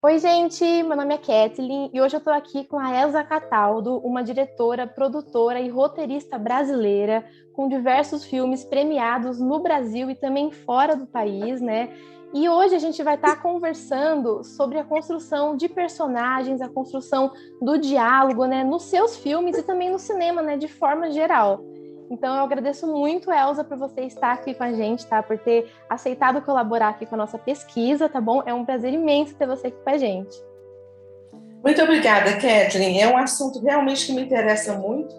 Oi, gente, meu nome é Kathleen e hoje eu estou aqui com a Elza Cataldo, uma diretora, produtora e roteirista brasileira com diversos filmes premiados no Brasil e também fora do país, né? E hoje a gente vai estar conversando sobre a construção de personagens, a construção do diálogo, né, nos seus filmes e também no cinema, né, de forma geral. Então, eu agradeço muito, Elza, por você estar aqui com a gente, tá? Por ter aceitado colaborar aqui com a nossa pesquisa, tá bom? É um prazer imenso ter você aqui com a gente. Muito obrigada, Kathleen. É um assunto realmente que me interessa muito.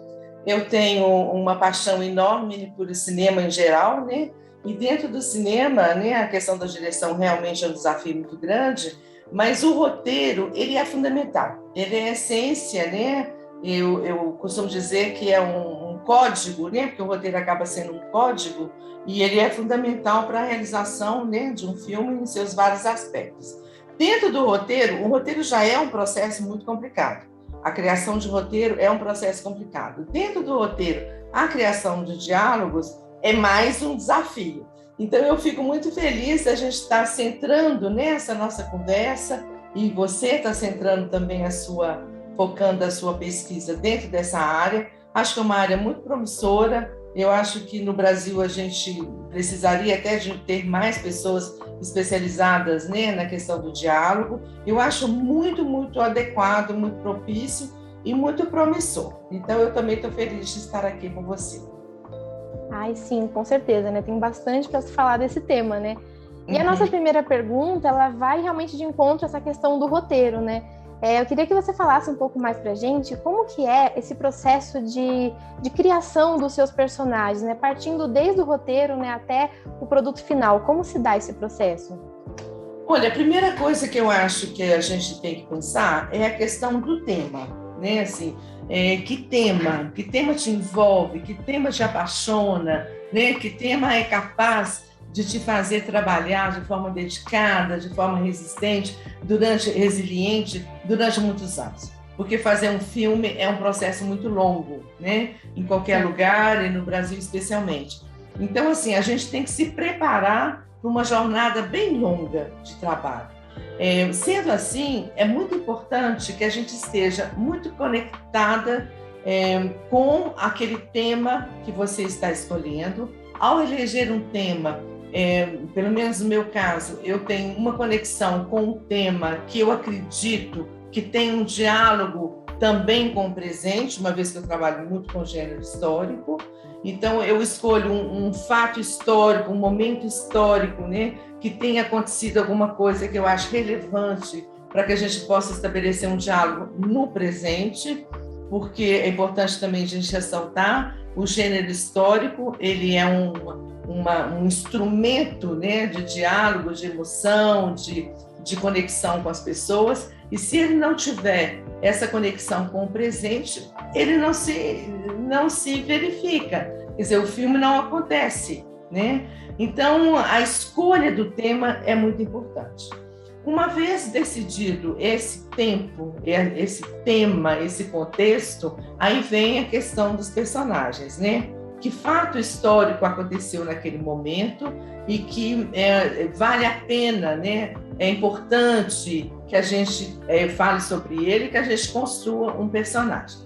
Eu tenho uma paixão enorme por cinema em geral, né? E dentro do cinema, né, a questão da direção realmente é um desafio muito grande, mas o roteiro, ele é fundamental. Ele é a essência, né? Eu costumo dizer que é um código, né? Porque o roteiro acaba sendo um código e ele é fundamental para a realização, né, de um filme em seus vários aspectos. Dentro do roteiro, o roteiro já é um processo muito complicado. A criação de roteiro é um processo complicado. Dentro do roteiro, a criação de diálogos é mais um desafio. Então, eu fico muito feliz da gente estar centrando nessa nossa conversa e você está centrando também focando a sua pesquisa dentro dessa área. Acho que é uma área muito promissora. Eu acho que no Brasil a gente precisaria até de ter mais pessoas especializadas, né, na questão do diálogo. Eu acho muito, muito adequado, muito propício e muito promissor. Então, eu também estou feliz de estar aqui com você. Ai, sim, com certeza, né? Tem bastante para se falar desse tema, né? E a nossa Uhum. primeira pergunta, ela vai realmente de encontro a essa questão do roteiro, né? Eu queria que você falasse um pouco mais pra gente como que é esse processo de criação dos seus personagens, né? Partindo desde o roteiro, né, até o produto final. Como se dá esse processo? Olha, a primeira coisa que eu acho que a gente tem que pensar é a questão do tema, né? Assim, que tema te envolve, que tema te apaixona, né? Que tema é capaz de te fazer trabalhar de forma dedicada, de forma resiliente durante muitos anos. Porque fazer um filme é um processo muito longo, né? Em qualquer Sim. lugar e no Brasil especialmente. Então, assim, a gente tem que se preparar para uma jornada bem longa de trabalho. Sendo assim, é muito importante que a gente esteja muito conectada com aquele tema que você está escolhendo. Ao eleger um tema, pelo menos no meu caso, eu tenho uma conexão com um tema que eu acredito que tem um diálogo também com o presente, uma vez que eu trabalho muito com gênero histórico. Então, eu escolho um fato histórico, um momento histórico, né, que tenha acontecido alguma coisa que eu acho relevante para que a gente possa estabelecer um diálogo no presente, porque é importante também a gente ressaltar o gênero histórico, ele é um instrumento, né, de diálogo, de emoção, de conexão com as pessoas, e se ele não tiver essa conexão com o presente, ele não se verifica. Quer dizer, o filme não acontece, né? Então, a escolha do tema é muito importante. Uma vez decidido esse tempo, esse tema, esse contexto, aí vem a questão dos personagens, né? Que fato histórico aconteceu naquele momento e que vale a pena, né? É importante que a gente fale sobre ele, que a gente construa um personagem.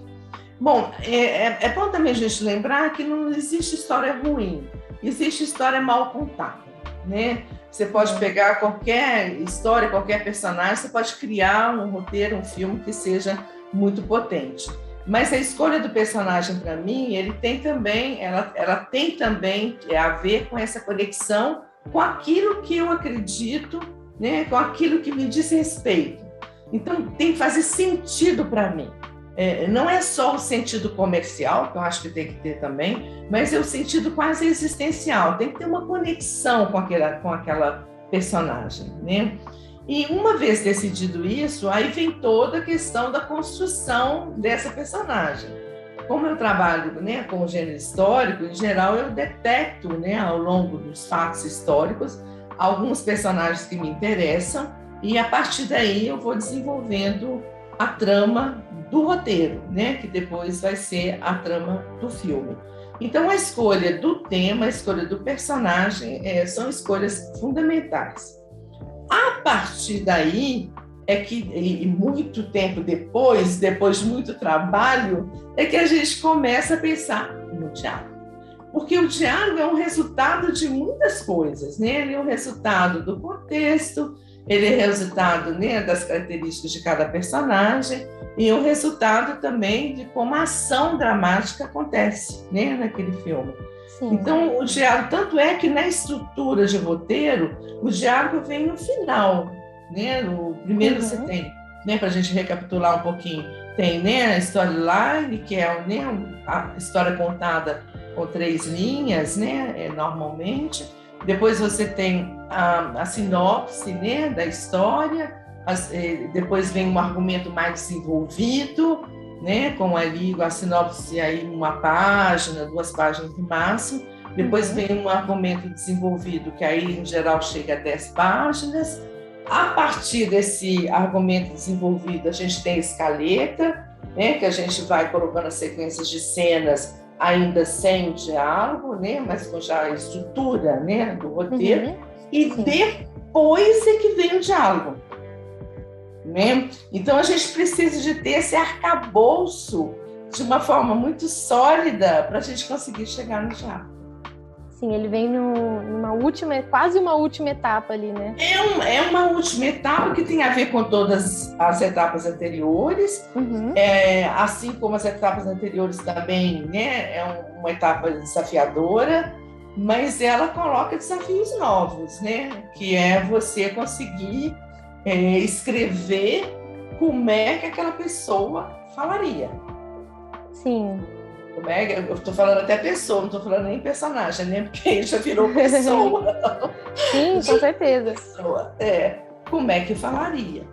Bom, é bom também a gente lembrar que não existe história ruim, existe história mal contada, né? Você pode pegar qualquer história, qualquer personagem, você pode criar um roteiro, um filme que seja muito potente. Mas a escolha do personagem, para mim, ela tem também a ver com essa conexão com aquilo que eu acredito, né? Com aquilo que me diz respeito. Então, tem que fazer sentido para mim. Não é só o sentido comercial, que eu acho que tem que ter também, mas é o sentido quase existencial. Tem que ter uma conexão com aquela personagem, né? E uma vez decidido isso, aí vem toda a questão da construção dessa personagem. Como eu trabalho, né, com o gênero histórico, em geral eu detecto, né, ao longo dos fatos históricos alguns personagens que me interessam e a partir daí eu vou desenvolvendo a trama do roteiro, né, que depois vai ser a trama do filme. Então, a escolha do tema, a escolha do personagem são escolhas fundamentais. A partir daí, é que, e muito tempo depois de muito trabalho, é que a gente começa a pensar no diálogo. Porque o diálogo é um resultado de muitas coisas, né? Ele é um resultado do contexto, ele é resultado, né, das características de cada personagem e um resultado também de como a ação dramática acontece, né, naquele filme. Sim. Então, o diálogo, tanto é que na estrutura de roteiro, o diálogo vem no final, né? No primeiro você tem, né, para a gente recapitular um pouquinho, tem, né, a storyline, que é, né, a história contada com 3 linhas, né, normalmente. Depois você tem a sinopse, né, da história, depois vem um argumento mais desenvolvido, né, com ali a sinopse aí 1 página, 2 páginas no máximo. Depois vem um argumento desenvolvido, que aí em geral chega a 10 páginas. A partir desse argumento desenvolvido, a gente tem a escaleta, né, que a gente vai colocando as sequências de cenas ainda sem o diálogo, né, mas com já a estrutura, né, do roteiro. E depois é que vem o diálogo. Né? Então, a gente precisa de ter esse arcabouço de uma forma muito sólida para a gente conseguir chegar no diálogo. Sim, ele vem numa última, quase uma última etapa ali, né? É uma última etapa que tem a ver com todas as etapas anteriores, assim como as etapas anteriores também, né? É uma etapa desafiadora, mas ela coloca desafios novos, né? Que é você conseguir escrever como é que aquela pessoa falaria. Sim. Como é que, eu estou falando até pessoa, não estou falando nem personagem, né? Porque aí já virou pessoa. Sim, com certeza. Pessoa. Como é que falaria?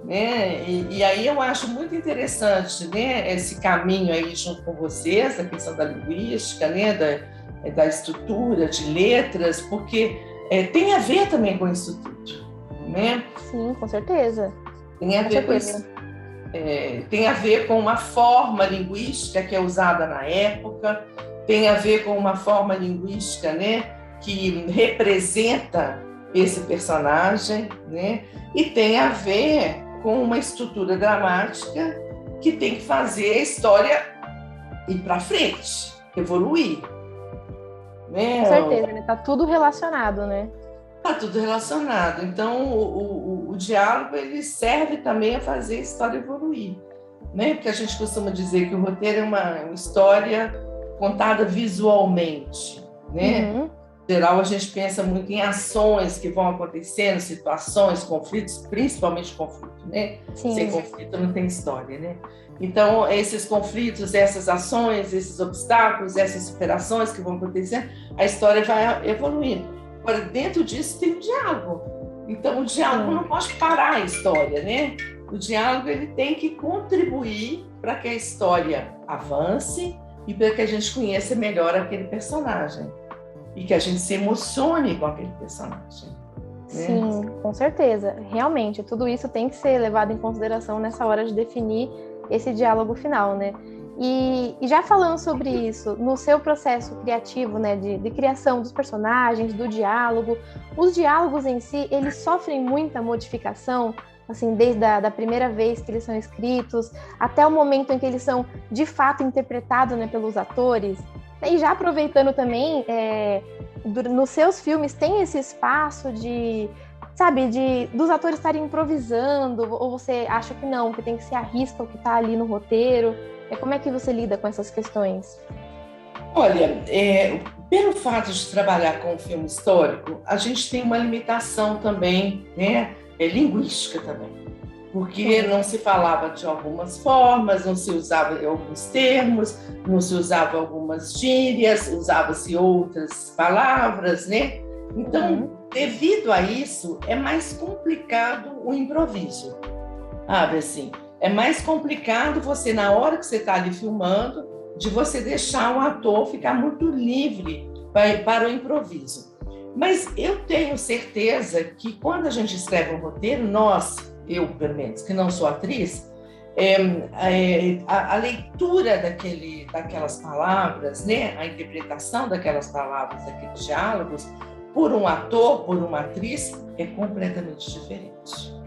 Né? E aí eu acho muito interessante, né, esse caminho aí junto com vocês, a questão da linguística, né, da estrutura de letras, porque tem a ver também com isso tudo. Né? Sim, com certeza. Tem a ver com isso. Tem a ver com uma forma linguística que é usada na época, tem a ver com uma forma linguística, né, que representa esse personagem, né, e tem a ver com uma estrutura dramática que tem que fazer a história ir para frente, evoluir. Né? Com certeza, né? Tá tudo relacionado, né? Está tudo relacionado. Então, o diálogo ele serve também a fazer a história evoluir. Né? Porque a gente costuma dizer que o roteiro é uma história contada visualmente. Né? Em geral, a gente pensa muito em ações que vão acontecendo, situações, conflitos, principalmente conflito. Né? Sem conflito não tem história. Né? Então, esses conflitos, essas ações, esses obstáculos, essas superações que vão acontecendo, a história vai evoluindo. Agora, dentro disso tem o diálogo. Então, o diálogo não pode parar a história, né? O diálogo ele tem que contribuir para que a história avance e para que a gente conheça melhor aquele personagem e que a gente se emocione com aquele personagem. Né? Sim, com certeza. Realmente, tudo isso tem que ser levado em consideração nessa hora de definir esse diálogo final, né? E já falando sobre isso, no seu processo criativo, né, de criação dos personagens, do diálogo, os diálogos em si, eles sofrem muita modificação, assim, desde a primeira vez que eles são escritos, até o momento em que eles são, de fato, interpretados, né, pelos atores. E já aproveitando também, nos seus filmes, tem esse espaço dos atores estarem improvisando, ou você acha que não, que tem que ser à risca o que está ali no roteiro? Como é que você lida com essas questões? Olha, pelo fato de trabalhar com o filme histórico, a gente tem uma limitação também, né, linguística também, porque não se falava de algumas formas, não se usava alguns termos, não se usava algumas gírias, usava-se outras palavras, né? Então, devido a isso, é mais complicado o improviso, sabe assim? É mais complicado você, na hora que você está ali filmando, de você deixar o ator ficar muito livre para o improviso. Mas eu tenho certeza que quando a gente escreve um roteiro, eu pelo menos, que não sou atriz, a leitura daquelas palavras, né, a interpretação daquelas palavras, daqueles diálogos, por um ator, por uma atriz, é completamente diferente.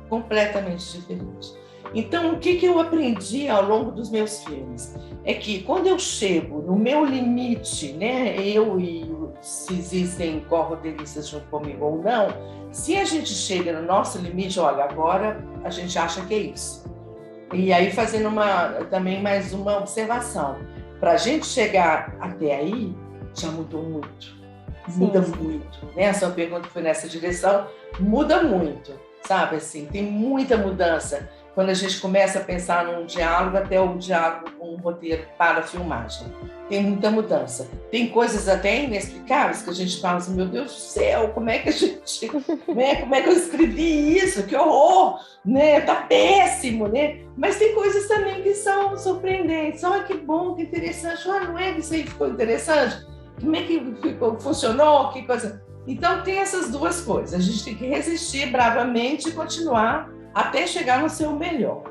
completamente diferente. Então, o que eu aprendi ao longo dos meus filmes? É que quando eu chego no meu limite, né, eu e se existem co-roteiristas junto comigo ou não, se a gente chega no nosso limite, olha, agora a gente acha que é isso. E aí, fazendo também mais uma observação. Para a gente chegar até aí, já mudou muito. Muda muito, né? A sua pergunta foi nessa direção, muda muito, sabe? Assim, tem muita mudança quando a gente começa a pensar num diálogo até o diálogo com um roteiro para a filmagem. Tem muita mudança. Tem coisas até inexplicáveis que a gente fala assim, meu Deus do céu, como é que a gente, né? Como é que eu escrevi isso? Que horror, né? Tá péssimo, né? Mas tem coisas também que são surpreendentes. Olha que bom, que interessante. Olha, não é que isso aí ficou interessante? Como é que funcionou? Que coisa. Então tem essas duas coisas. A gente tem que resistir bravamente e continuar até chegar no seu melhor,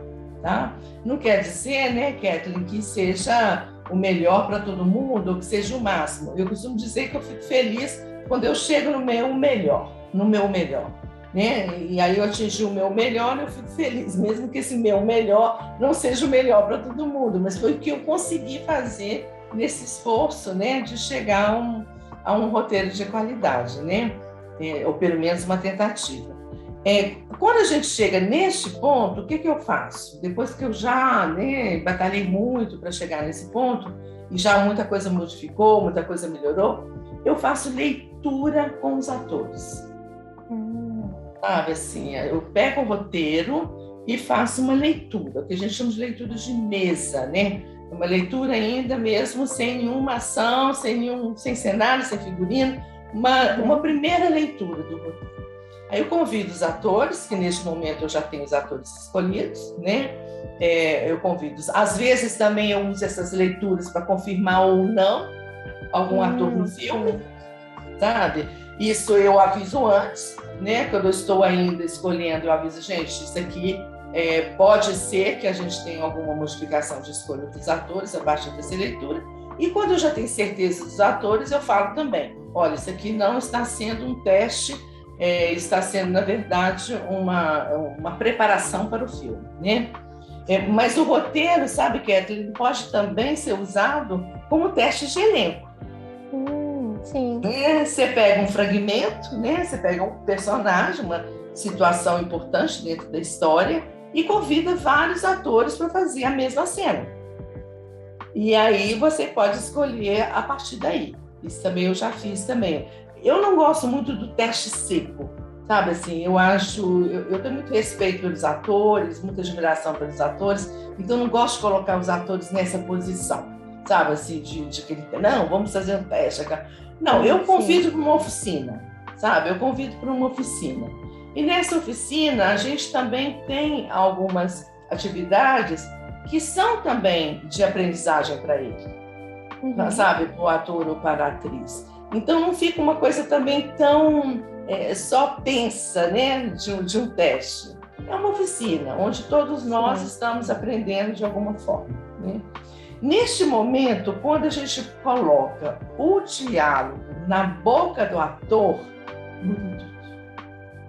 tá? Não quer dizer, né, Kathleen, que seja o melhor para todo mundo, ou que seja o máximo. Eu costumo dizer que eu fico feliz quando eu chego no meu melhor, né? E aí eu atingi o meu melhor, eu fico feliz, mesmo que esse meu melhor não seja o melhor para todo mundo, mas foi o que eu consegui fazer nesse esforço, né, de chegar a um roteiro de qualidade, né? Ou pelo menos uma tentativa. Quando a gente chega neste ponto, o que eu faço? Depois que eu já, né, batalhei muito para chegar nesse ponto, e já muita coisa modificou, muita coisa melhorou, eu faço leitura com os atores. Sabe assim, eu pego o roteiro e faço uma leitura, que a gente chama de leitura de mesa, né? Uma leitura ainda mesmo sem nenhuma ação, sem cenário, sem figurino, uma primeira leitura do roteiro. Aí eu convido os atores, que neste momento eu já tenho os atores escolhidos, né? Eu convido, às vezes também eu uso essas leituras para confirmar ou não algum ator no filme, sabe? Isso eu aviso antes, né? Quando eu estou ainda escolhendo, eu aviso, gente, isso aqui pode ser que a gente tenha alguma modificação de escolha dos atores a partir dessa leitura. E quando eu já tenho certeza dos atores, eu falo também, olha, isso aqui não está sendo um teste, está sendo, na verdade, uma preparação para o filme, né? Mas o roteiro, sabe, Kathleen, pode também ser usado como teste de elenco. Sim. Você pega um fragmento, né? Você pega um personagem, uma situação importante dentro da história e convida vários atores para fazer a mesma cena. E aí você pode escolher a partir daí. Isso também eu já fiz também. Eu não gosto muito do teste seco, sabe assim, eu tenho muito respeito pelos atores, muita admiração pelos atores, então não gosto de colocar os atores nessa posição, sabe assim, de que não, vamos fazer um teste. Não, eu convido para uma oficina, sabe, eu convido para uma oficina. E nessa oficina a gente também tem algumas atividades que são também de aprendizagem para ele, sabe, para o ator ou para a atriz. Então não fica uma coisa também tão só tensa, né, de um teste. É uma oficina onde todos nós estamos aprendendo de alguma forma, né? Neste momento, quando a gente coloca o diálogo na boca do ator,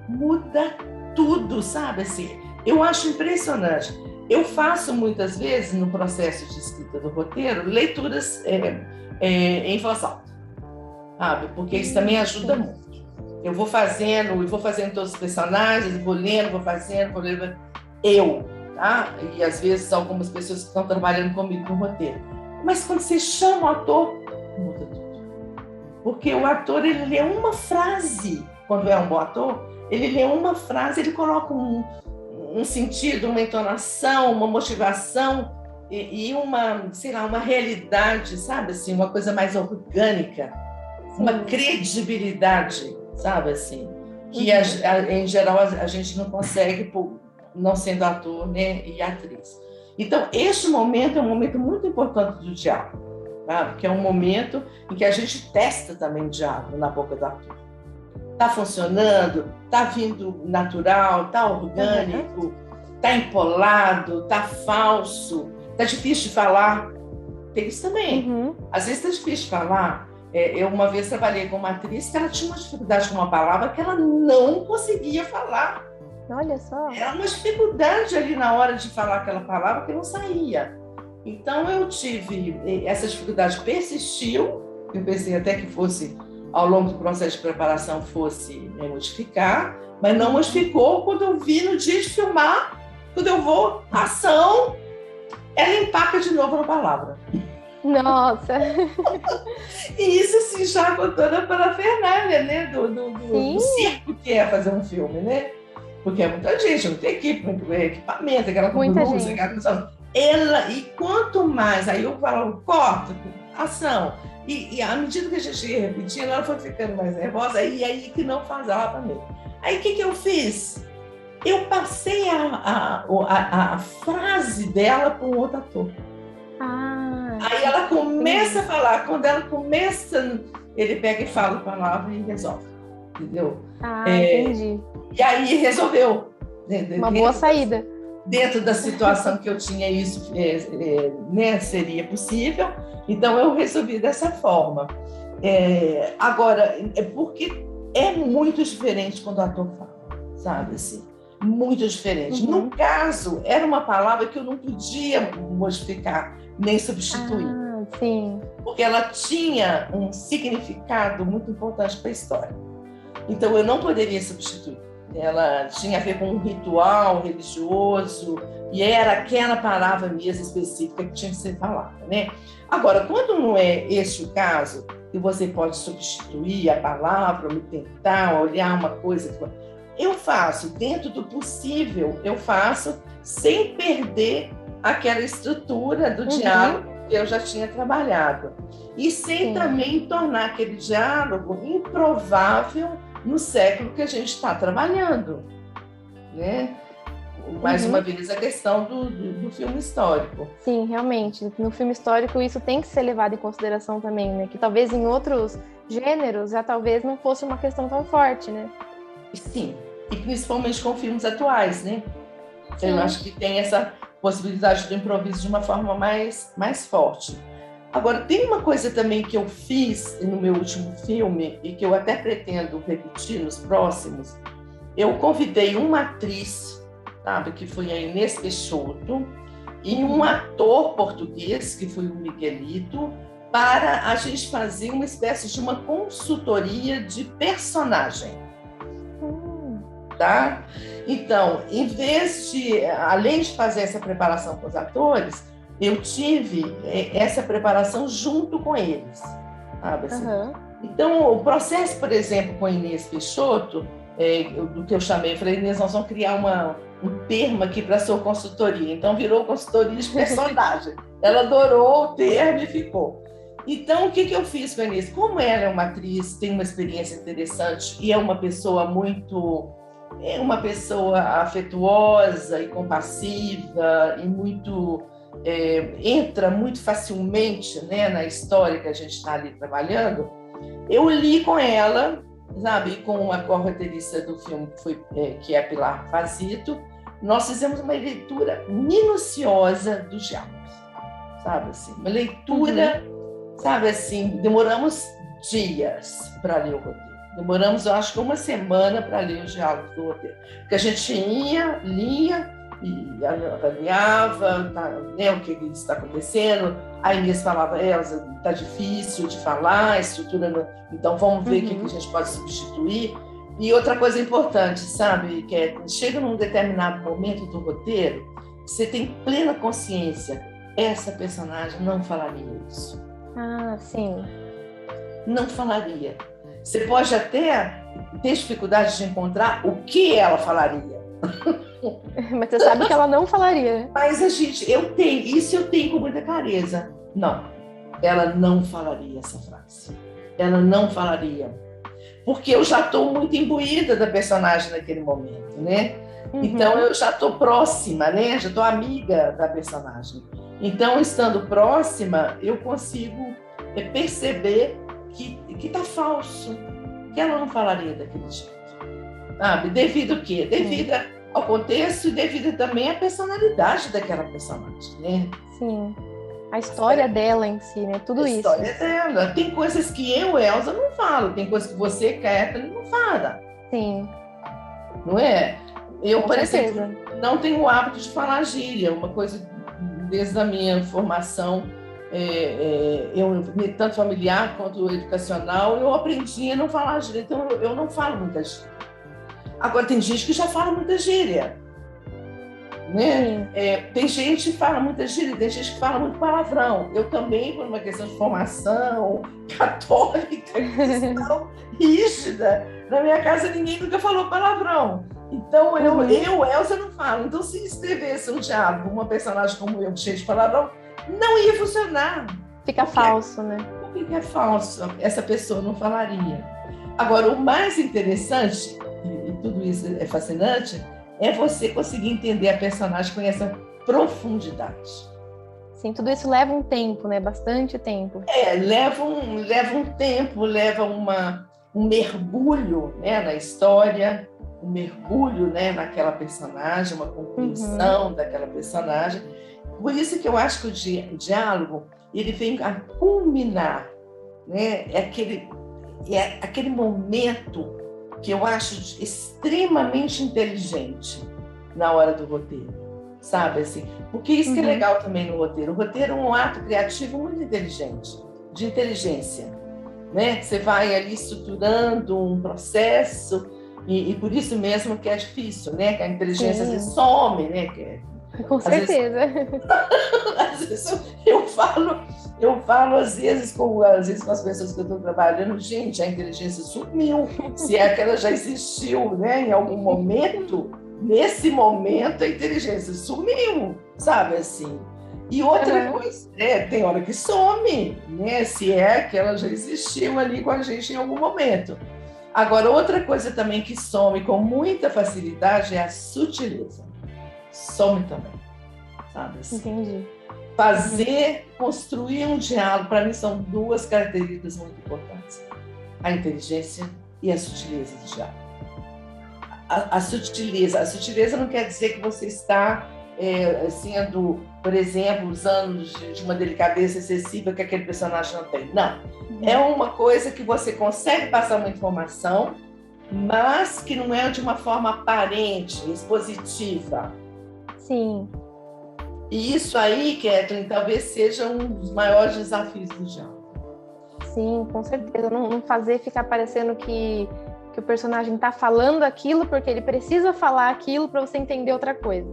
muda tudo, sabe assim? Eu acho impressionante. Eu faço muitas vezes no processo de escrita do roteiro leituras em voz alta, sabe? Porque isso também ajuda muito. Eu vou fazendo todos os personagens, vou lendo, vou lendo, tá? E às vezes algumas pessoas que estão trabalhando comigo no roteiro. Mas quando você chama o ator, muda tudo. Porque o ator, ele lê uma frase, quando é um bom ator, ele lê uma frase, ele coloca um sentido, uma entonação, uma motivação e uma realidade, sabe assim, uma coisa mais orgânica, uma credibilidade, sabe assim, que em geral a gente não consegue não sendo ator, né, e atriz. Então, este momento é um momento muito importante do diálogo, tá? Porque é um momento em que a gente testa também o diálogo na boca do ator. Está funcionando? Está vindo natural? Está orgânico? Está empolado? Está falso? Está difícil de falar? Tem isso também. Às vezes está difícil de falar. Eu uma vez trabalhei com uma atriz que ela tinha uma dificuldade com uma palavra que ela não conseguia falar. Olha só. Era uma dificuldade ali na hora de falar aquela palavra que não saía. Então eu tive, essa dificuldade persistiu, eu pensei até que fosse, ao longo do processo de preparação, fosse modificar, mas não modificou quando eu vi no dia de filmar, quando eu vou, ação, ela empaca de novo na palavra. Nossa! E isso assim, já com toda a parafernália, né, do circo que é fazer um filme, né? Porque é muita gente, muita equipe, muito equipamento, aquela luz, aquela coisa. Ela, e quanto mais, aí eu falo, corta, ação, e à medida que a gente ia repetindo, ela foi ficando mais nervosa, e aí que não fazia também. Aí o que eu fiz? Eu passei a frase dela para um outro ator. Aí ela começa a falar, quando ela começa, ele pega e fala a palavra e resolve, entendeu? Entendi. E aí resolveu. Uma boa saída. Dentro da situação que eu tinha, isso né, seria possível, então eu resolvi dessa forma. Agora, é porque é muito diferente quando o ator fala, sabe assim? Muito diferente. No caso, era uma palavra que eu não podia modificar, nem substituir. Sim. Porque ela tinha um significado muito importante para a história. Então, eu não poderia substituir. Ela tinha a ver com um ritual religioso e era aquela palavra mesmo específica que tinha que ser falada, né? Agora, quando não é esse o caso, e você pode substituir a palavra ou tentar olhar uma coisa... Eu faço, dentro do possível, eu faço sem perder aquela estrutura do diálogo que eu já tinha trabalhado. E sem também tornar aquele diálogo improvável no século que a gente está trabalhando, né? Mais uma vez, a questão do filme histórico. Sim, realmente. No filme histórico, isso tem que ser levado em consideração também, né? Que talvez em outros gêneros já talvez não fosse uma questão tão forte, né? Sim, e principalmente com filmes atuais, né? Sim. Eu acho que tem essa possibilidade do improviso de uma forma mais forte. Agora, tem uma coisa também que eu fiz no meu último filme e que eu até pretendo repetir nos próximos. Eu convidei uma atriz, sabe, que foi a Inês Peixoto, e um ator português, que foi o Miguelito, para a gente fazer uma espécie de uma consultoria de personagem. Tá? Então, em vez de, além de fazer essa preparação com os atores, eu tive essa preparação junto com eles, sabe assim? Então, o processo, por exemplo, com a Inês Peixoto, do que eu chamei, eu falei, Inês, nós vamos criar um termo aqui para a sua consultoria. Então, virou consultoria de personagem. Ela adorou o termo e ficou. Então, o que eu fiz com a Inês? Como ela é uma atriz, tem uma experiência interessante e é uma pessoa afetuosa e compassiva e muito entra muito facilmente, né, na história que a gente está ali trabalhando, eu li com ela, sabe, com a co-roteirista do filme, que é a Pilar Fazito, nós fizemos uma leitura minuciosa dos diálogos, sabe assim, uma leitura, sabe assim, demoramos dias para ler o roteiro. Demoramos, eu acho que uma semana para ler os diálogos do roteiro. Porque a gente lia e avaliava, né, o que está acontecendo. A Inês falava, Elza, está difícil de falar, a estrutura não... Então vamos ver o que a gente pode substituir. E outra coisa importante, sabe, que chega num determinado momento do roteiro, você tem plena consciência, essa personagem não falaria isso. Sim. Não falaria. Você pode até ter dificuldade de encontrar o que ela falaria. Mas você sabe que ela não falaria. Mas eu tenho com muita clareza. Não, ela não falaria essa frase. Ela não falaria. Porque eu já estou muito imbuída da personagem naquele momento, né? Então, eu já estou próxima, né? Já estou amiga da personagem. Então, estando próxima, eu consigo perceber que está falso, que ela não falaria daquele jeito. Sabe? Devido ao quê? Devido ao contexto e devido também à personalidade daquela personagem, né? Sim. A história dela em si, né? Tudo isso. A história dela. Tem coisas que eu, Elza, não falo. Tem coisas que você, Kathleen, não fala. Sim. Não é? Eu, Com por exemplo, certeza. não tenho o hábito de falar gíria, uma coisa desde a minha formação, tanto familiar quanto educacional, eu aprendi a não falar gíria, então eu não falo muita gíria. Agora, tem gente que já fala muita gíria, né? Sim. Tem gente que fala muita gíria, tem gente que fala muito palavrão. Eu também, por uma questão de formação católica, cristã, rígida, na minha casa ninguém nunca falou palavrão. Então, Elsa, não falo. Então, se escrevesse um diálogo, uma personagem como eu, cheia de palavrão, não ia funcionar. Fica falso, né? Porque é falso, essa pessoa não falaria. Agora, o mais interessante, e tudo isso é fascinante, é você conseguir entender a personagem com essa profundidade. Sim, tudo isso leva um tempo, né? Bastante tempo. Leva um tempo, leva um mergulho, né, na história, um mergulho, né, naquela personagem, uma compreensão daquela personagem. Por isso que eu acho que o diálogo ele vem a culminar, né? Aquele momento que eu acho extremamente inteligente na hora do roteiro, sabe assim? Porque isso que é legal também no roteiro. O roteiro é um ato criativo muito inteligente, de inteligência, né? Você vai ali estruturando um processo e por isso mesmo que é difícil, né? Que a inteligência às vezes some, né? Com certeza. Às vezes eu falo às vezes com as pessoas que eu estou trabalhando, gente, a inteligência sumiu. Se é que ela já existiu, né? Em algum momento, nesse momento a inteligência sumiu, sabe assim? E outra coisa, tem hora que some, né? Se é que ela já existiu ali com a gente em algum momento. Agora, outra coisa também que some com muita facilidade é a sutileza. Some também, sabe assim? Entendi. Construir um diálogo, para mim são duas características muito importantes. A inteligência e a sutileza do diálogo. A sutileza não quer dizer que você está sendo, por exemplo, usando de uma delicadeza excessiva que aquele personagem não tem. Não. É uma coisa que você consegue passar uma informação, mas que não é de uma forma aparente, expositiva. Sim. E isso aí, Kathleen, talvez seja um dos maiores desafios do diálogo. Sim, com certeza. Não fazer ficar parecendo que o personagem está falando aquilo porque ele precisa falar aquilo para você entender outra coisa.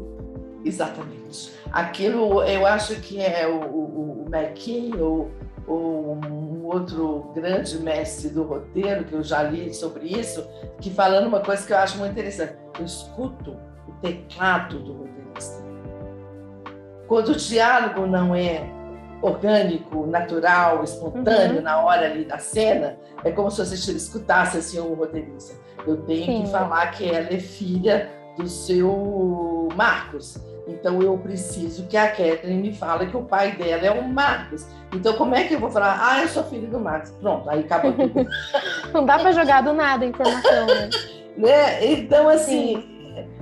Exatamente. Aquilo, eu acho que é o McKay, ou um outro grande mestre do roteiro, que eu já li sobre isso, que falando uma coisa que eu acho muito interessante. Eu escuto o teclado do roteirista. Quando o diálogo não é orgânico, natural, espontâneo, na hora ali da cena, é como se você escutasse assim, um roteirista. Eu tenho que falar que ela é filha do seu Marcos. Então, eu preciso que a Kathleen me fale que o pai dela é o Marcos. Então, como é que eu vou falar? Eu sou filha do Marcos. Pronto, aí acabou tudo. Não dá para jogar do nada a informação, né? Então, assim,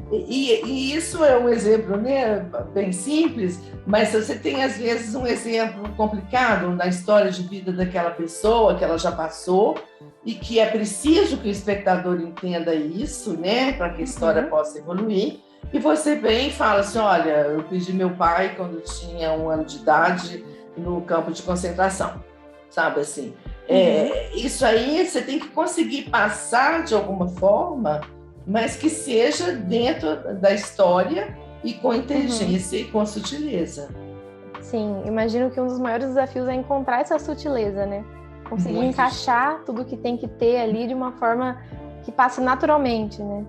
e isso é um exemplo, né, bem simples, mas você tem, às vezes, um exemplo complicado na história de vida daquela pessoa que ela já passou e que é preciso que o espectador entenda isso, né, para que a história possa evoluir. E você vem e fala assim, olha, eu perdi meu pai quando tinha 1 ano de idade no campo de concentração, sabe assim? Isso aí você tem que conseguir passar de alguma forma, mas que seja dentro da história e com inteligência e com sutileza. Sim, imagino que um dos maiores desafios é encontrar essa sutileza, né? Conseguir encaixar tudo que tem que ter ali de uma forma que passe naturalmente, né?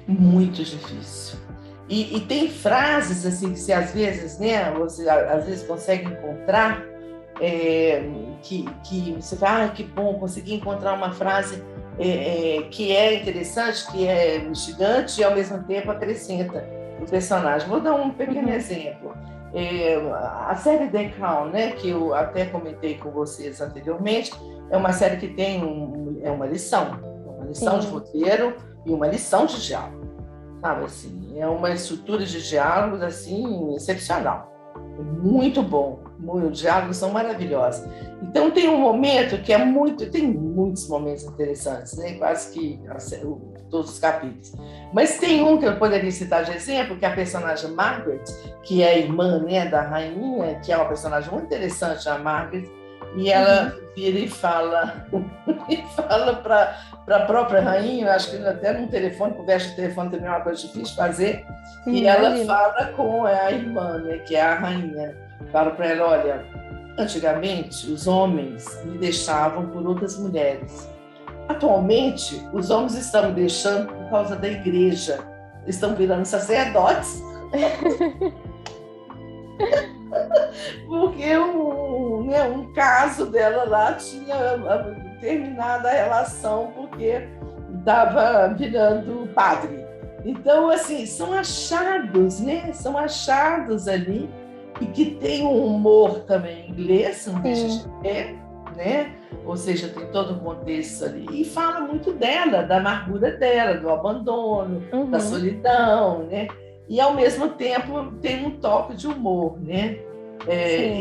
Muito difícil. E tem frases assim que você às vezes, né, você às vezes consegue encontrar que você fala, que bom, consegui encontrar uma frase que é interessante, que é instigante e ao mesmo tempo acrescenta o personagem. Vou dar um pequeno exemplo. A série The Crown, né, que eu até comentei com vocês anteriormente, é uma série que tem uma lição de roteiro e uma lição de diálogo. Sabe, assim, é uma estrutura de diálogos assim, excepcional. Muito bom. Os diálogos são maravilhosos. Então, tem um momento que tem muitos momentos interessantes, né? Quase que todos os capítulos. Mas tem um que eu poderia citar de exemplo, que é a personagem Margaret, que é a irmã, né, da rainha, que é uma personagem muito interessante, a Margaret, e ela vira e fala, para a própria rainha, eu acho que até num telefone, conversa de telefone também é uma coisa difícil de fazer, e ela fala com a irmã, né, que é a rainha, fala para ela, olha, antigamente os homens me deixavam por outras mulheres. Atualmente, os homens estão me deixando por causa da igreja. Estão virando sacerdotes. Porque um caso dela lá tinha terminado a relação porque estava virando padre. Então, assim, são achados, né? São achados ali e que tem um humor também inglês, não deixa de ter, né? Ou seja, tem todo um contexto ali. E fala muito dela, da amargura dela, do abandono, da solidão, né? E, ao mesmo tempo, tem um toque de humor, né?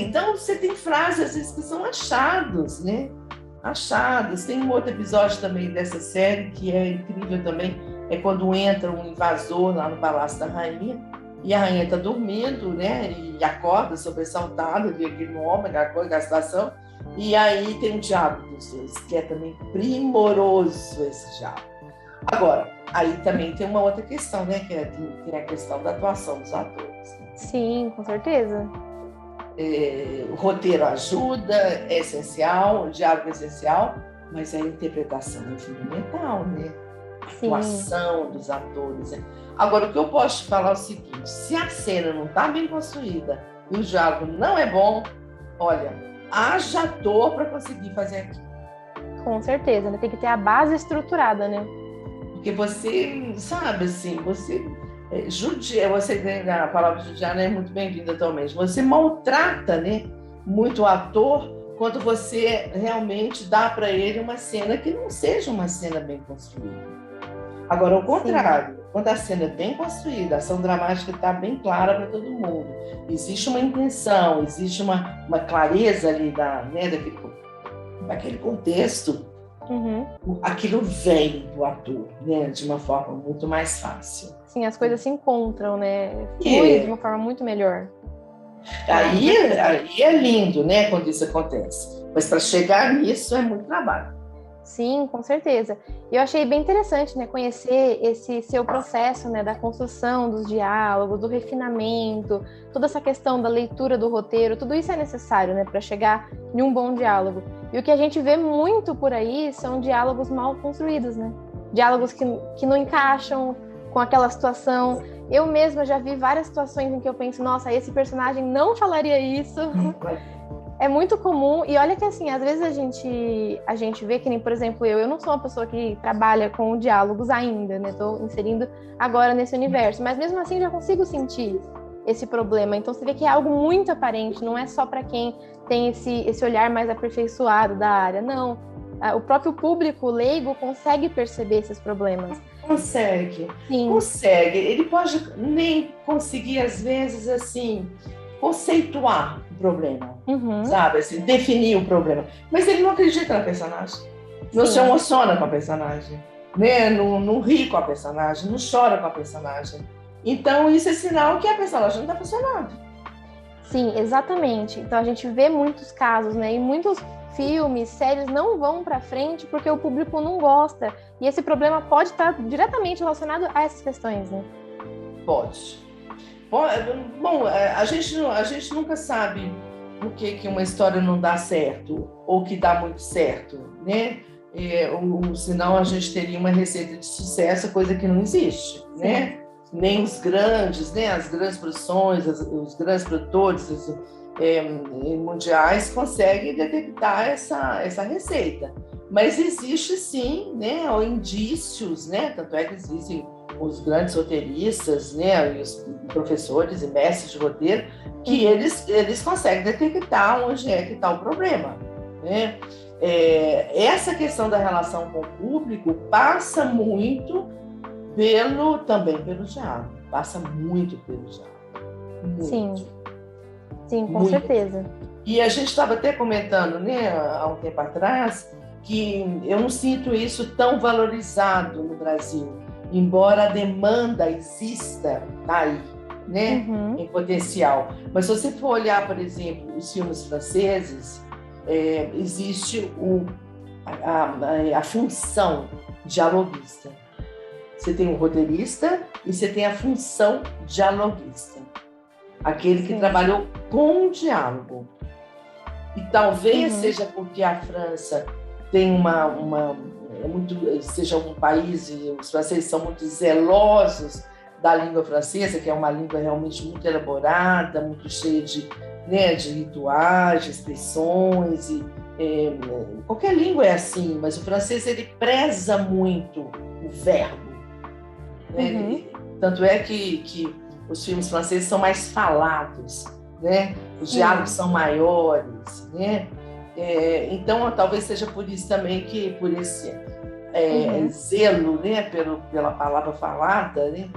Então, você tem frases, às vezes, que são achados, né? Achados. Tem um outro episódio também dessa série que é incrível também, é quando entra um invasor lá no Palácio da Rainha, e a rainha está dormindo, né? E acorda sobressaltada, vê aquele homem, aquela coisa, a situação. E aí tem um diálogo dos dois, que é também primoroso esse diálogo. Agora, aí também tem uma outra questão, né? Que tem a questão da atuação dos atores. Sim, com certeza. O roteiro ajuda, é essencial, o diálogo é essencial, mas a interpretação é fundamental, né? A atuação dos atores. Né? Agora, o que eu posso te falar é o seguinte, se a cena não está bem construída e o diálogo não é bom, olha, haja ator para conseguir fazer aquilo. Com certeza, né? Tem que ter a base estruturada, né? Porque você, sabe, assim, você judia, a palavra judiar não é muito bem-vinda atualmente, você maltrata, né, muito o ator quando você realmente dá para ele uma cena que não seja uma cena bem construída. Agora, ao contrário, quando a cena é bem construída, a ação dramática está bem clara para todo mundo, existe uma intenção, existe uma clareza ali daquele contexto, aquilo vem do ator, né, de uma forma muito mais fácil. Sim, as coisas se encontram, né? Flui de uma forma muito melhor. Aí é lindo, né, quando isso acontece. Mas para chegar nisso é muito trabalho. Sim, com certeza. E eu achei bem interessante, né, conhecer esse seu processo, né, da construção dos diálogos, do refinamento, toda essa questão da leitura do roteiro, tudo isso é necessário, né, para chegar em um bom diálogo. E o que a gente vê muito por aí são diálogos mal construídos, né? Diálogos que não encaixam com aquela situação. Eu mesma já vi várias situações em que eu penso, nossa, esse personagem não falaria isso. É muito comum, e olha que assim, às vezes a gente vê que nem, por exemplo, eu não sou uma pessoa que trabalha com diálogos ainda, né? Tô inserindo agora nesse universo, mas mesmo assim já consigo sentir esse problema. Então você vê que é algo muito aparente, não é só para quem tem esse olhar mais aperfeiçoado da área, não. O próprio público leigo consegue perceber esses problemas. Consegue. Sim. Consegue. Ele pode nem conseguir, às vezes, assim, conceituar o problema, sabe? Assim, definir o problema. Mas ele não acredita na personagem. Não se emociona com a personagem. Né? Não ri com a personagem, não chora com a personagem. Então, isso é sinal que a personagem não está funcionando. Sim, exatamente. Então, a gente vê muitos casos, né? E muitos filmes, séries não vão para frente porque o público não gosta. E esse problema pode estar diretamente relacionado a essas questões, né? Pode. Bom, a gente nunca sabe por que uma história não dá certo ou que dá muito certo, né? Senão a gente teria uma receita de sucesso, coisa que não existe, né? Nem os grandes, né? As grandes produções, os grandes produtores mundiais conseguem detectar essa receita. Mas existe sim, né? Indícios, né? Tanto é que existem os grandes roteiristas, né, e os professores e mestres de roteiro, que eles conseguem detectar onde é que está o problema, né? Essa questão da relação com o público passa muito também pelo diálogo, passa muito pelo diálogo. Muito. Sim, com certeza. E a gente estava até comentando, né, há um tempo atrás, que eu não sinto isso tão valorizado no Brasil. embora a demanda exista, tá aí, né, em potencial. Mas se você for olhar, por exemplo, os filmes franceses, existe a função dialoguista. Você tem o roteirista e você tem a função dialoguista, aquele que trabalhou com o diálogo. E talvez seja porque a França tem seja um país, e os franceses são muito zelosos da língua francesa, que é uma língua realmente muito elaborada, muito cheia de rituais, de expressões, qualquer língua é assim, mas o francês ele preza muito o verbo. Né? Tanto é que os filmes franceses são mais falados, né? Os diálogos são maiores, né? Então, talvez seja por isso também que, por esse zelo, né, pela palavra falada, né,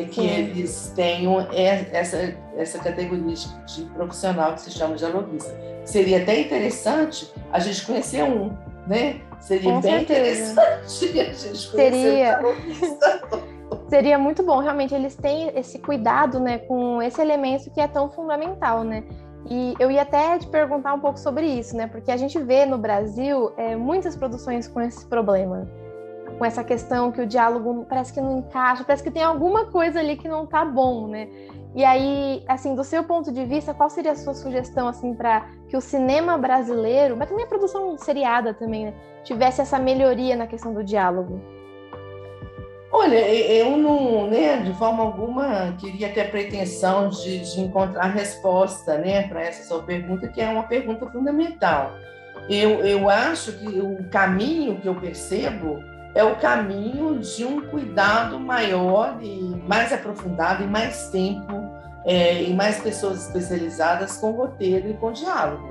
que eles tenham essa categoria de profissional que se chama dialoguista. Seria até interessante a gente conhecer um, né? Seria Com bem certeza. interessante a gente conhecer um dialoguista. Seria muito bom, realmente, eles têm esse cuidado, né, com esse elemento que é tão fundamental, né? E eu ia até te perguntar um pouco sobre isso, né? Porque a gente vê no Brasil muitas produções com esse problema, com essa questão que o diálogo parece que não encaixa, parece que tem alguma coisa ali que não tá bom, né? E aí, assim, do seu ponto de vista, qual seria a sua sugestão, assim, para que o cinema brasileiro, mas também a produção seriada também, né, tivesse essa melhoria na questão do diálogo? Olha, eu não, né, de forma alguma, queria ter a pretensão de encontrar resposta, né, para essa sua pergunta, que é uma pergunta fundamental. Eu acho que o caminho que eu percebo é o caminho de um cuidado maior e mais aprofundado, e mais tempo, e mais pessoas especializadas com roteiro e com diálogo,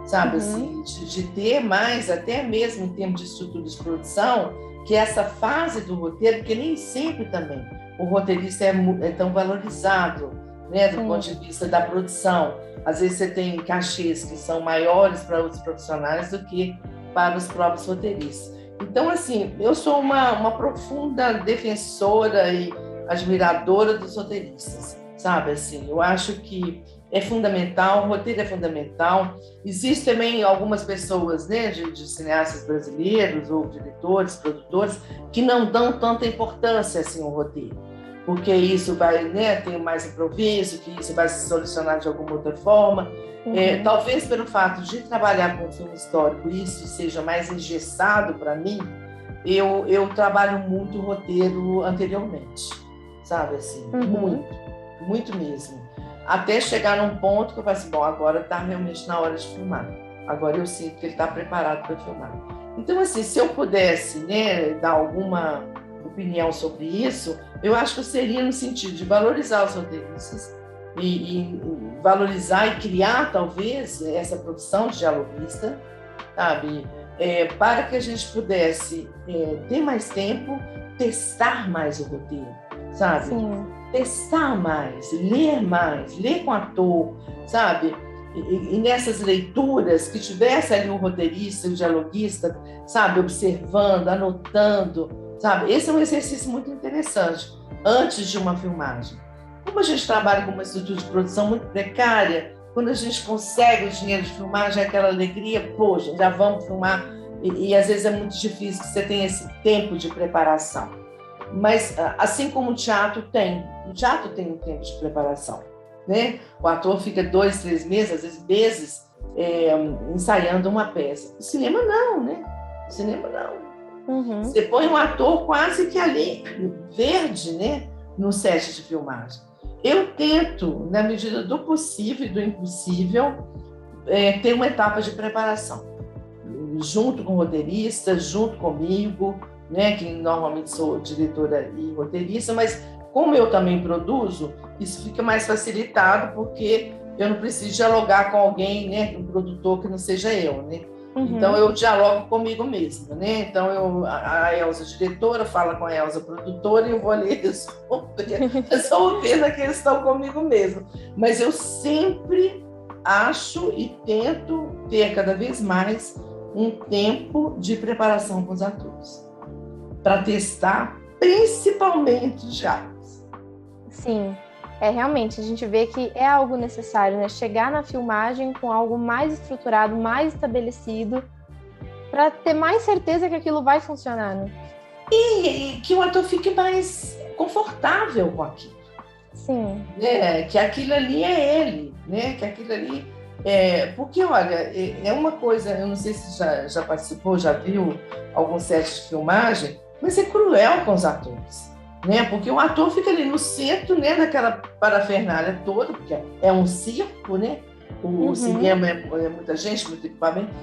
sabe? Assim, de ter mais, até mesmo em termos de estrutura de produção, que essa fase do roteiro, porque nem sempre também o roteirista é tão valorizado, né, do ponto de vista da produção. Às vezes você tem cachês que são maiores para outros profissionais do que para os próprios roteiristas. Então, assim, eu sou uma profunda defensora e admiradora dos roteiristas, sabe? Assim, eu acho que é fundamental, o roteiro é fundamental. Existem também algumas pessoas, né, de cineastas brasileiros, ou diretores, produtores, que não dão tanta importância assim ao roteiro, porque isso vai, né, ter mais improviso, que isso vai se solucionar de alguma outra forma. Talvez pelo fato de trabalhar com filme histórico, isso seja mais engessado para mim, eu trabalho muito o roteiro anteriormente, sabe assim, muito mesmo. Até chegar num ponto que eu falo assim, bom, agora está realmente na hora de filmar. Agora eu sinto que ele está preparado para filmar. Então, assim, se eu pudesse, né, dar alguma opinião sobre isso, eu acho que seria no sentido de valorizar os roteiristas e valorizar e criar, talvez, essa profissão de dialoguista, sabe? Para que a gente pudesse ter mais tempo, testar mais o roteiro, sabe? Sim. Testar mais, ler com ator, sabe? E nessas leituras que tivesse ali um roteirista, um dialoguista, sabe? Observando, anotando, sabe? Esse é um exercício muito interessante antes de uma filmagem. Como a gente trabalha com uma estrutura de produção muito precária, quando a gente consegue o dinheiro de filmagem, é aquela alegria, poxa, já vamos filmar, e às vezes é muito difícil que você tenha esse tempo de preparação. Mas, assim como o teatro tem um tempo de preparação, né? O ator fica 2, 3 meses, às vezes meses, ensaiando uma peça. O cinema não, né? O cinema não. Você põe um ator quase que ali, verde, né? No set de filmagem. Eu tento, na medida do possível e do impossível, ter uma etapa de preparação, junto com o roteirista, junto comigo, né, que normalmente sou diretora e roteirista, mas como eu também produzo, isso fica mais facilitado, porque eu não preciso dialogar com alguém, né, um produtor que não seja eu, né? Então eu dialogo comigo mesma, né? Então a Elza diretora fala com a Elza produtora e eu vou ali resolver naqueles estão comigo mesmo. Mas eu sempre acho e tento ter cada vez mais um tempo de preparação com os atores, para testar principalmente os diálogos. Sim, realmente, a gente vê que é algo necessário, né? Chegar na filmagem com algo mais estruturado, mais estabelecido, para ter mais certeza que aquilo vai funcionar, né? E que o ator fique mais confortável com aquilo. Sim. Que aquilo ali é ele, né? Que aquilo ali porque, olha, é uma coisa, eu não sei se já participou, já viu algum set de filmagem, mas é cruel com os atores, né? Porque o ator fica ali no centro, né, daquela parafernália toda, porque é um circo, né? O cinema é muita gente, muito equipamento,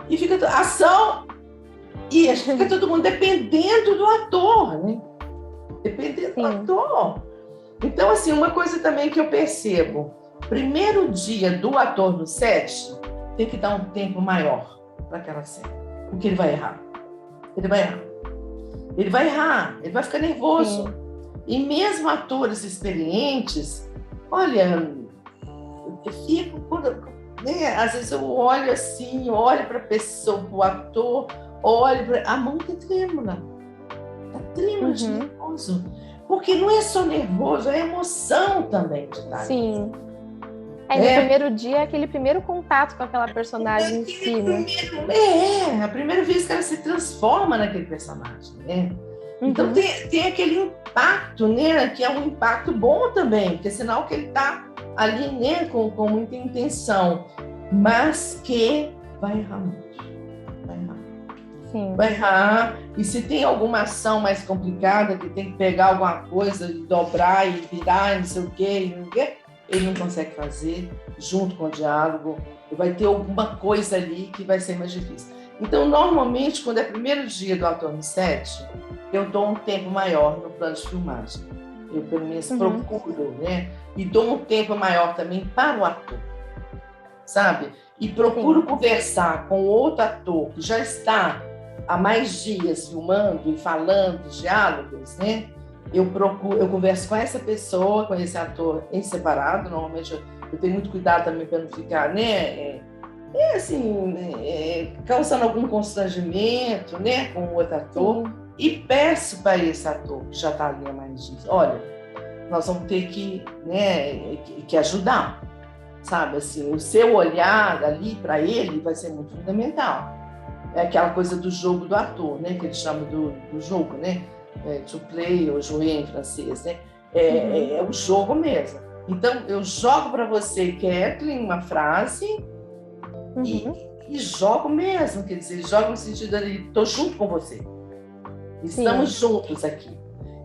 e fica ação, e fica todo mundo dependendo do ator, né? Dependendo do ator. Então, assim, uma coisa também que eu percebo, primeiro dia do ator no set, tem que dar um tempo maior para aquela cena, porque ele vai errar. Ele vai errar, ele vai ficar nervoso. Sim. E mesmo atores experientes, olha, eu fico, né, às vezes eu olho assim, olho para a pessoa, para o ator, olho para a mão está trêmula de nervoso. Porque não é só nervoso, é emoção também de estar. Sim. No primeiro dia é aquele primeiro contato com aquela personagem em si, né? A primeira vez que ela se transforma naquele personagem, né? Então tem aquele impacto, né? Que é um impacto bom também, porque é sinal que ele está ali, né? Com muita intenção, mas que vai errar muito. Sim. Vai errar, e se tem alguma ação mais complicada, que tem que pegar alguma coisa, dobrar e virar, não sei o quê, ele não consegue fazer, junto com o diálogo, vai ter alguma coisa ali que vai ser mais difícil. Então, normalmente, quando é o primeiro dia do ator no set, eu dou um tempo maior no plano de filmagem. Eu, pelo menos, procuro, né? E dou um tempo maior também para o ator, sabe? E procuro conversar com outro ator que já está há mais dias filmando e falando diálogos, né? Eu converso com essa pessoa, com esse ator em separado. Normalmente eu tenho muito cuidado também para não ficar, né? Causando algum constrangimento, né? Com o outro ator. E peço para esse ator que já está ali há mais dias, olha, nós vamos ter que, né? Que ajudar, sabe? Assim, o seu olhar ali para ele vai ser muito fundamental. É aquela coisa do jogo do ator, né? Que eles chamam do jogo, né? To play, ou jouer em francês, né? É o jogo mesmo. Então, eu jogo para você, Kathleen, uma frase e jogo mesmo, quer dizer, jogo no sentido de estou junto com você. Estamos juntos aqui.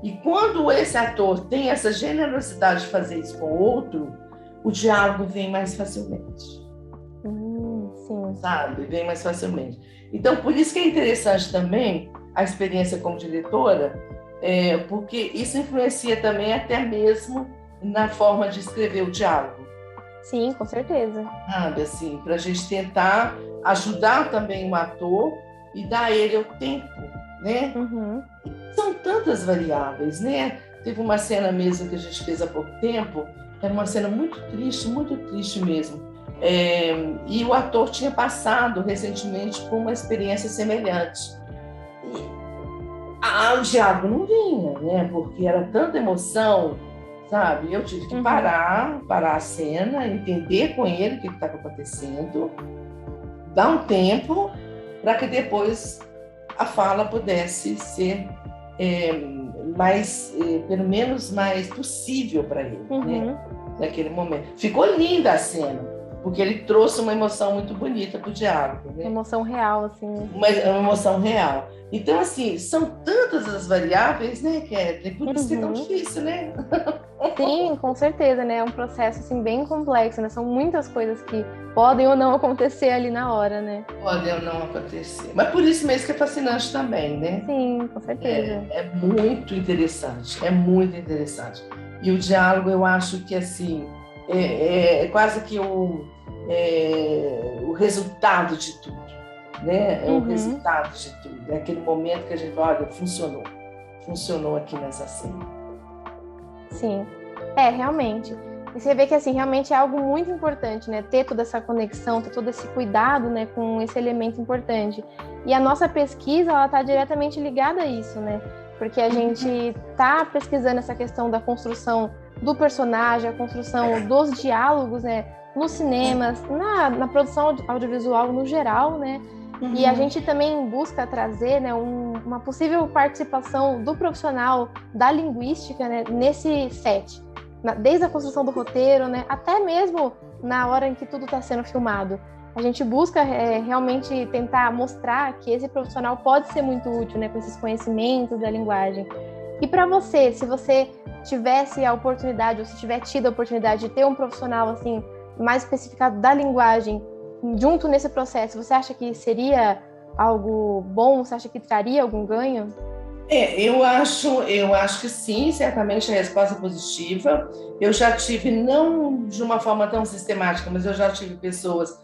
E quando esse ator tem essa generosidade de fazer isso com o outro, o diálogo vem mais facilmente. Sabe? Vem mais facilmente. Então, por isso que é interessante também a experiência como diretora, porque isso influencia também até mesmo na forma de escrever o diálogo. Sim, com certeza. Sabe, assim, para a gente tentar ajudar também o ator e dar a ele o tempo, né? São tantas variáveis, né? Teve uma cena mesmo que a gente fez há pouco tempo, era uma cena muito triste mesmo. E o ator tinha passado recentemente por uma experiência semelhante. E o diálogo não vinha, né? Porque era tanta emoção, sabe? Eu tive que parar a cena, entender com ele o que estava acontecendo, dar um tempo para que depois a fala pudesse ser pelo menos mais possível para ele, né? Naquele momento. Ficou linda a cena, porque ele trouxe uma emoção muito bonita para o diálogo. Né? Uma emoção real, assim. Uma emoção real. Então, assim, são tantas as variáveis, né, Kathleen? Por isso que é tão difícil, né? Sim, com certeza, né? É um processo, assim, bem complexo, né? São muitas coisas que podem ou não acontecer ali na hora, né? Podem ou não acontecer. Mas por isso mesmo que é fascinante também, né? Sim, com certeza. É muito interessante, E o diálogo, eu acho que, assim, é quase que o resultado de tudo, né? É o resultado de tudo. É aquele momento que a gente olha, funcionou aqui nessa cena. Sim, realmente. E você vê que, assim, realmente é algo muito importante, né? Ter toda essa conexão, ter todo esse cuidado, né? Com esse elemento importante. E a nossa pesquisa, ela está diretamente ligada a isso, né? porque a gente está pesquisando essa questão da construção do personagem, a construção dos diálogos, né, nos cinemas, na produção audiovisual no geral, né? E a gente também busca trazer, né, uma possível participação do profissional da linguística, né, nesse set, desde a construção do roteiro, né, até mesmo na hora em que tudo está sendo filmado. A gente busca realmente tentar mostrar que esse profissional pode ser muito útil, né, com esses conhecimentos da linguagem. E para você, se você tivesse a oportunidade, ou se tiver tido a oportunidade de ter um profissional assim mais especificado da linguagem junto nesse processo, você acha que seria algo bom? Você acha que traria algum ganho? Eu acho que sim, certamente a resposta é positiva. Eu já tive, não de uma forma tão sistemática, mas eu já tive pessoas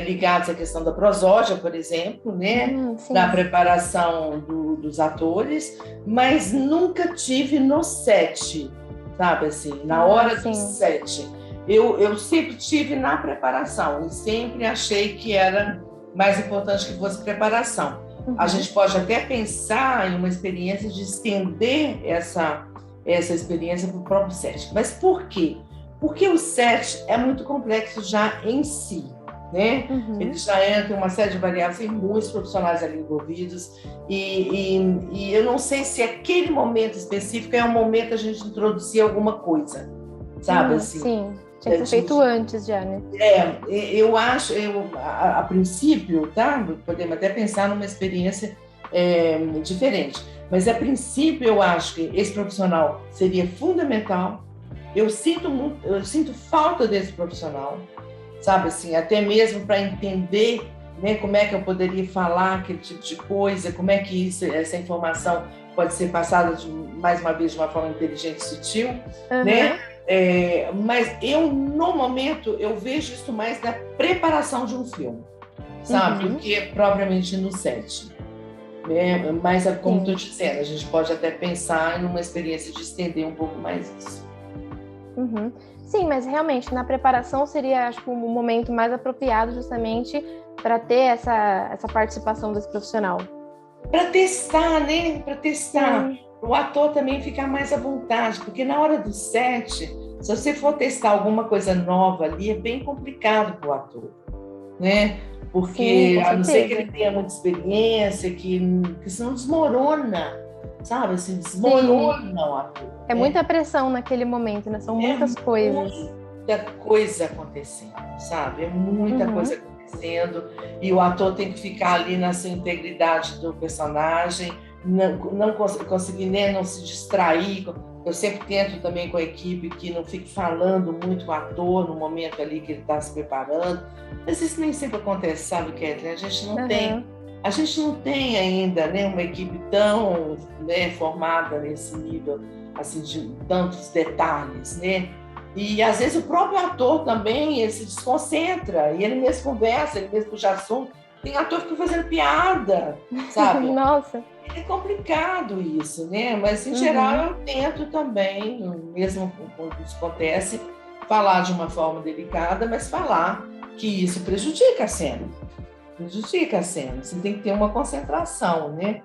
ligadas à questão da prosódia, por exemplo, né, da preparação dos atores, mas nunca tive no set, sabe, assim, na hora do set. Eu sempre tive na preparação e sempre achei que era mais importante que fosse preparação. A gente pode até pensar em uma experiência de estender essa experiência para o próprio set. Mas por quê? Porque o set é muito complexo já em si, né? Ele já entra em uma série de variáveis, tem muitos profissionais ali envolvidos e eu não sei se aquele momento específico é um momento a gente introduzir alguma coisa, sabe? Assim, sim. Tinha que ser feito antes já, né? Eu acho, a princípio, tá? Podemos até pensar numa experiência diferente, mas a princípio eu acho que esse profissional seria fundamental. Eu sinto falta desse profissional, sabe assim, até mesmo para entender, né, como é que eu poderia falar aquele tipo de coisa, como é que essa informação pode ser passada mais uma vez de uma forma inteligente e sutil, né? Mas no momento, eu vejo isso mais na preparação de um filme, sabe? Do que propriamente no set. Mas, como estou dizendo, a gente pode até pensar em uma experiência de estender um pouco mais isso. Sim, mas realmente, na preparação seria, acho que, o momento mais apropriado justamente para ter essa participação desse profissional. Para testar, né? Para testar. O ator também ficar mais à vontade, porque na hora do set, se você for testar alguma coisa nova ali, é bem complicado para o ator, né? Porque a não ser que ele tenha muita experiência, que senão desmorona, sabe? Assim, desmorona o ator. É muita pressão naquele momento, né? São muitas coisas. Muita coisa acontecendo, sabe? É muita coisa acontecendo e o ator tem que ficar ali na sua integridade do personagem, não conseguir nem não se distrair. Eu sempre tento também com a equipe que não fique falando muito com o ator no momento ali que ele está se preparando, mas isso nem sempre acontece, sabe, Kathleen? A gente não tem ainda, né, uma equipe tão, né, formada nesse nível assim de tantos detalhes, né? E às vezes o próprio ator também ele se desconcentra e ele mesmo conversa, ele mesmo puxa assunto. Tem ator que fica fazendo piada, sabe? Nossa. É complicado isso, né? Mas, em geral, eu tento também, mesmo quando isso acontece, falar de uma forma delicada, mas falar que isso prejudica a cena. Prejudica a cena. Você tem que ter uma concentração, né?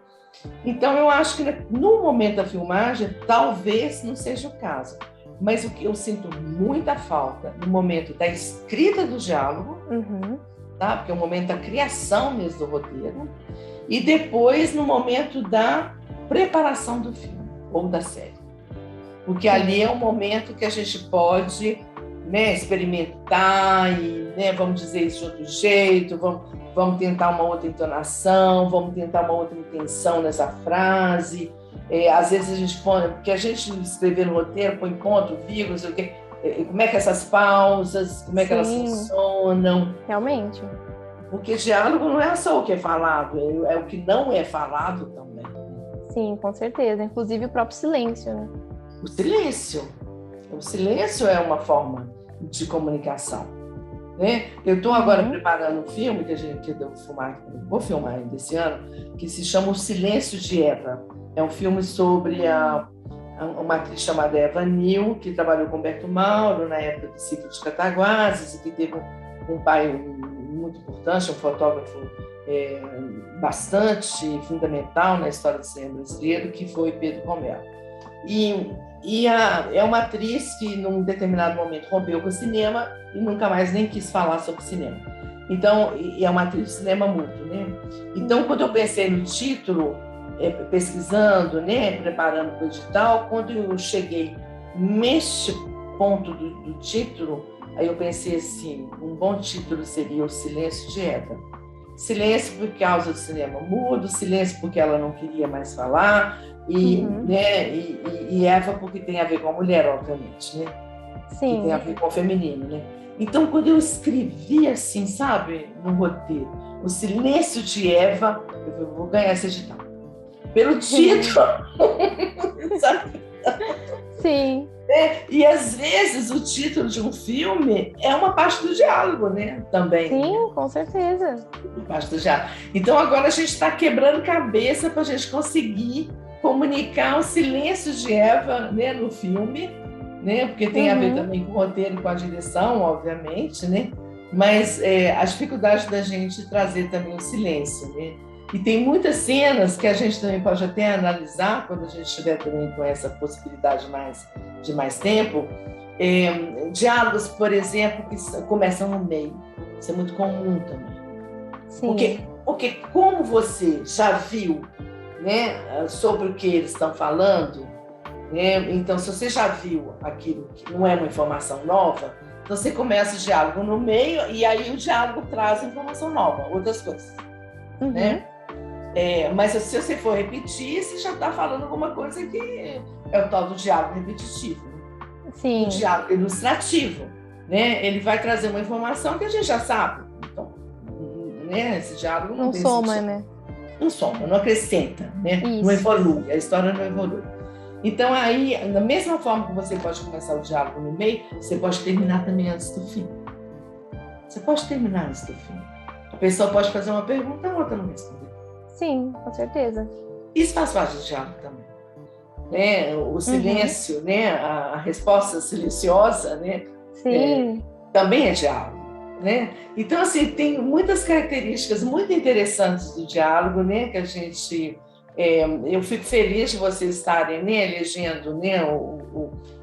Então, eu acho que no momento da filmagem, talvez não seja o caso. Mas o que eu sinto muita falta no momento da escrita do diálogo, tá? Porque é o momento da criação mesmo do roteiro, e depois no momento da preparação do filme ou da série. Porque ali é um momento que a gente pode, né, experimentar e, né, vamos dizer isso de outro jeito, vamos tentar uma outra entonação, vamos tentar uma outra intenção nessa frase. Às vezes a gente põe, porque a gente escrever no roteiro, põe ponto, vírgula, sei o quê, como é que essas pausas, como é que elas funcionam. Realmente. Porque diálogo não é só o que é falado, é o que não é falado também. Sim, com certeza. Inclusive o próprio silêncio, né? O silêncio é uma forma de comunicação, né? Eu estou agora preparando um filme que eu vou filmar ainda esse ano, que se chama O Silêncio de Eva. É um filme sobre uma atriz chamada Eva Nil, que trabalhou com Humberto Mauro na época do ciclo de Cataguases e que teve um pai muito importante, um fotógrafo bastante fundamental na história do cinema brasileiro, que foi Pedro Comella. É uma atriz que, num determinado momento, rompeu com o cinema e nunca mais nem quis falar sobre cinema. Então, é uma atriz de cinema mudo, né? Então, quando eu pensei no título, pesquisando, né, preparando para o edital, quando eu cheguei neste ponto do título, aí eu pensei assim, um bom título seria O Silêncio de Eva. Silêncio por causa do cinema mudo, silêncio porque ela não queria mais falar, né, e Eva porque tem a ver com a mulher, obviamente, né? Sim. Que tem a ver com o feminino, né? Então, quando eu escrevi assim, sabe, no roteiro, O Silêncio de Eva, eu vou ganhar esse edital. Pelo título, sabe? Sim. E às vezes o título de um filme é uma parte do diálogo, né? Também. Sim, com certeza. Parte do diálogo. Então agora a gente está quebrando cabeça para a gente conseguir comunicar o silêncio de Eva, né, no filme, né? Porque tem a ver também com o roteiro e com a direção, obviamente, né? Mas a dificuldade da gente trazer também o silêncio, né? E tem muitas cenas que a gente também pode até analisar quando a gente estiver também com essa possibilidade de mais tempo. Diálogos, por exemplo, que começam no meio. Isso é muito comum também. Sim. Porque como você já viu, né, sobre o que eles estão falando, né, então se você já viu aquilo que não é uma informação nova, então você começa o diálogo no meio e aí o diálogo traz informação nova, outras coisas. Né? Mas se você for repetir, você já está falando alguma coisa que é o tal do diálogo repetitivo. Sim. O diálogo ilustrativo, né? Ele vai trazer uma informação que a gente já sabe. Então, né? Esse diálogo não soma, sentido. Né? Não soma, não acrescenta, né? Não evolui, a história não evolui. Então, aí, da mesma forma que você pode começar o diálogo no meio, você pode terminar também antes do fim. Você pode terminar antes do fim. A pessoa pode fazer uma pergunta, a outra não responder. Sim, com certeza. Isso faz parte do diálogo também. Né? O silêncio, né? A resposta silenciosa, né? Sim. Também é diálogo. Né? Então, assim, tem muitas características muito interessantes do diálogo, né? Que a gente... eu fico feliz de vocês estarem, né, elegendo, né,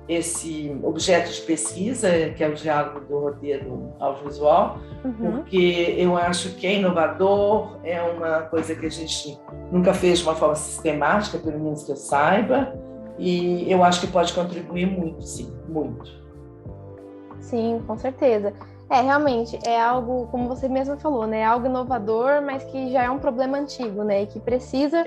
esse objeto de pesquisa, que é o diálogo do roteiro audiovisual, porque eu acho que é inovador, é uma coisa que a gente nunca fez de uma forma sistemática, pelo menos que eu saiba, e eu acho que pode contribuir muito, sim, muito. Sim, com certeza. Realmente, é algo, como você mesmo falou, né, é algo inovador, mas que já é um problema antigo, né, e que precisa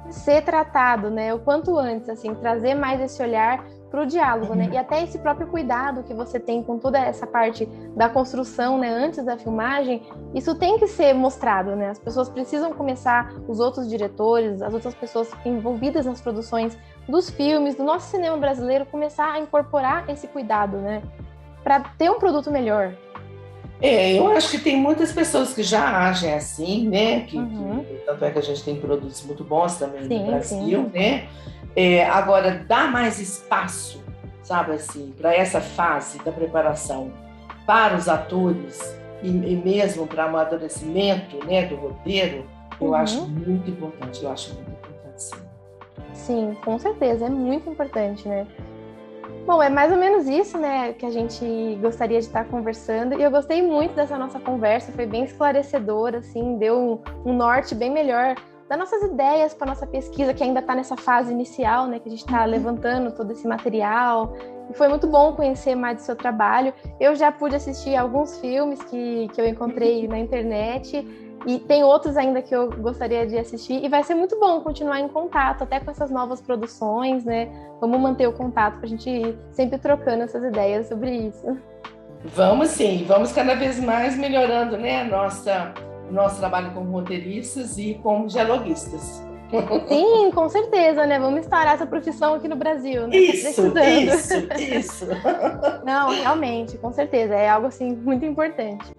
ser tratado, né, o quanto antes, assim, trazer mais esse olhar para o diálogo, né, e até esse próprio cuidado que você tem com toda essa parte da construção, né, antes da filmagem, isso tem que ser mostrado, né, as pessoas precisam começar, os outros diretores, as outras pessoas envolvidas nas produções dos filmes, do nosso cinema brasileiro, começar a incorporar esse cuidado, né, para ter um produto melhor. Eu acho que tem muitas pessoas que já agem assim, né? Tanto é que a gente tem produtos muito bons também no Brasil, né? Agora, dá mais espaço, sabe assim, para essa fase da preparação para os atores e mesmo para o amadurecimento, né, do roteiro, eu acho muito importante, sim. Sim, com certeza, é muito importante, né? Bom, é mais ou menos isso, né, que a gente gostaria de estar conversando, e eu gostei muito dessa nossa conversa, foi bem esclarecedora, assim, deu um norte bem melhor das nossas ideias para nossa pesquisa, que ainda está nessa fase inicial, né, que a gente está levantando todo esse material, e foi muito bom conhecer mais do seu trabalho. Eu já pude assistir alguns filmes que eu encontrei na internet, e tem outros ainda que eu gostaria de assistir, e vai ser muito bom continuar em contato, até com essas novas produções, né? Vamos manter o contato para a gente ir sempre trocando essas ideias sobre isso. Vamos sim, vamos cada vez mais melhorando, né, o nosso trabalho como roteiristas e como dialoguistas. Sim, com certeza, né? Vamos estourar essa profissão aqui no Brasil, né? Isso. Não, realmente, com certeza, é algo assim muito importante.